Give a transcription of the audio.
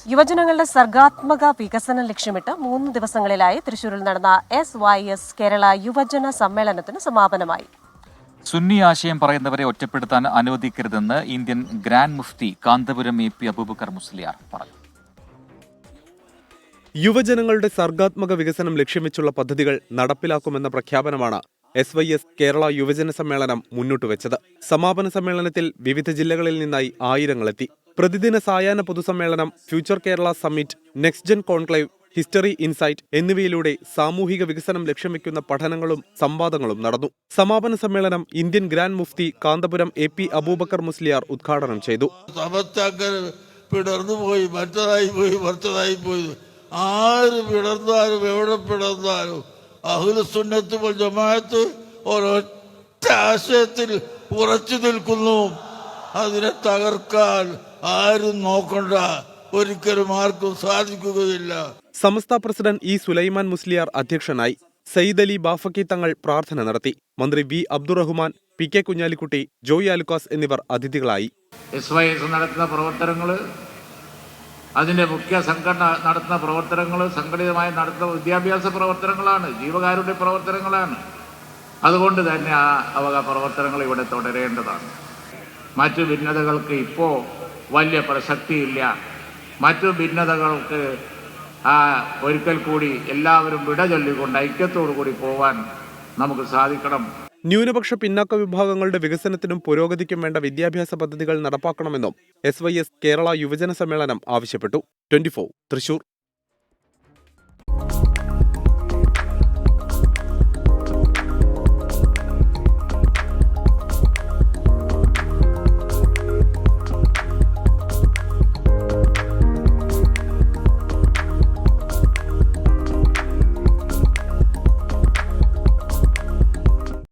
യുവജനങ്ങളുടെ സർഗാത്മക വികസനം ലക്ഷ്യമിട്ട് 3 ദിവസങ്ങളിലായി തൃശൂരിൽ നടന്ന SYS കേരള യുവജന സമ്മേളനത്തിന് സമാപനമായി. സുന്നി ആശയം പറയുന്നവരെ ഒറ്റപ്പെടുത്താൻ അനുവദിക്കരുതെന്ന് ഇന്ത്യൻ ഗ്രാൻഡ് മുഫ്തി കാന്തപുരം AP അബൂബക്കർ മുസ്ലിയാർ പറഞ്ഞു. യുവജനങ്ങളുടെ സർഗാത്മക വികസനം ലക്ഷ്യം വെച്ചുള്ള പദ്ധതികൾ നടപ്പിലാക്കുമെന്ന പ്രഖ്യാപനമാണ് SYS കേരള യുവജന സമ്മേളനം മുന്നോട്ടുവെച്ചത്. സമാപന സമ്മേളനത്തിൽ വിവിധ ജില്ലകളിൽ നിന്നായി ആയിരങ്ങളെത്തി. പ്രതിദിന സായാഹ്ന പൊതുസമ്മേളനം, future Kerala summit, next gen conclave, history insight എന്നിവയിലൂടെ സാമൂഹിക വികസനം ലക്ഷ്യം വെക്കുന്ന പഠനങ്ങളും സംവാദങ്ങളും നടന്നു. സമാപന സമ്മേളനം ഇന്ത്യൻ ഗ്രാൻഡ് മുഫ്തി കാന്തപുരം AP അബൂബക്കർ മുസ്ലിയാർ ഉദ്ഘാടനം ചെയ്തു. പിടർന്നുപോയി, മറ്റതായി പോയി, ആര് പിടർന്നാലും എവിടെ പിടർന്നാലും അഹ്ലുസുന്നത്ത് വൽ ജമാഅത്ത് ഒരൊറ്റ ആശയത്തിൽ ഉറച്ചു നിൽക്കുന്നു. അതിനെ തകർക്കാൻ ആരും നോക്കണ്ട, ഒരിക്കലും ആർക്കും സാധിക്കുകയില്ല. സമസ്ത പ്രസിഡന്റ് E സുലൈമാൻ മുസ്ലിയാർ അധ്യക്ഷനായി. സയ്യിദ് അലി ബാഫക്കി തങ്ങൾ പ്രാർത്ഥന നടത്തി. മന്ത്രി V അബ്ദുറഹ്മാൻ, PK കുഞ്ഞാലിക്കുട്ടി, ജോയ് ആലുക്കാസ് എന്നിവർ അതിഥികളായി. SYS നടത്തുന്ന പ്രവർത്തനങ്ങൾ, അതിന്റെ മുഖ്യ സംഘടന നടത്തുന്ന പ്രവർത്തനങ്ങൾ, സംഘടിതമായി നടത്തുന്ന വിദ്യാഭ്യാസ പ്രവർത്തനങ്ങളാണ്, ജീവകാരുണ്യ പ്രവർത്തനങ്ങളാണ്. അതുകൊണ്ട് തന്നെ ആ വക പ്രവർത്തനങ്ങൾ ഇവിടെ തുടരേണ്ടതാണ്. മറ്റു ഭിന്നതകൾക്ക് ഇപ്പോൾ വലിയ പ്രസക്തിയില്ല. മറ്റു ഭിന്നതകൾക്ക് ഒരിക്കൽ കൂടി എല്ലാവരും വിട ചൊല്ലിക്കൊണ്ട് ഐക്യത്തോടു കൂടി പോവാൻ നമുക്ക് സാധിക്കണം. ന്യൂനപക്ഷ പിന്നാക്ക വിഭാഗങ്ങളുടെ വികസനത്തിനും പുരോഗതിക്കും വേണ്ട വിദ്യാഭ്യാസ പദ്ധതികൾ നടപ്പാക്കണമെന്നും SYS കേരള യുവജന സമ്മേളനം ആവശ്യപ്പെട്ടു. 24 തൃശൂർ.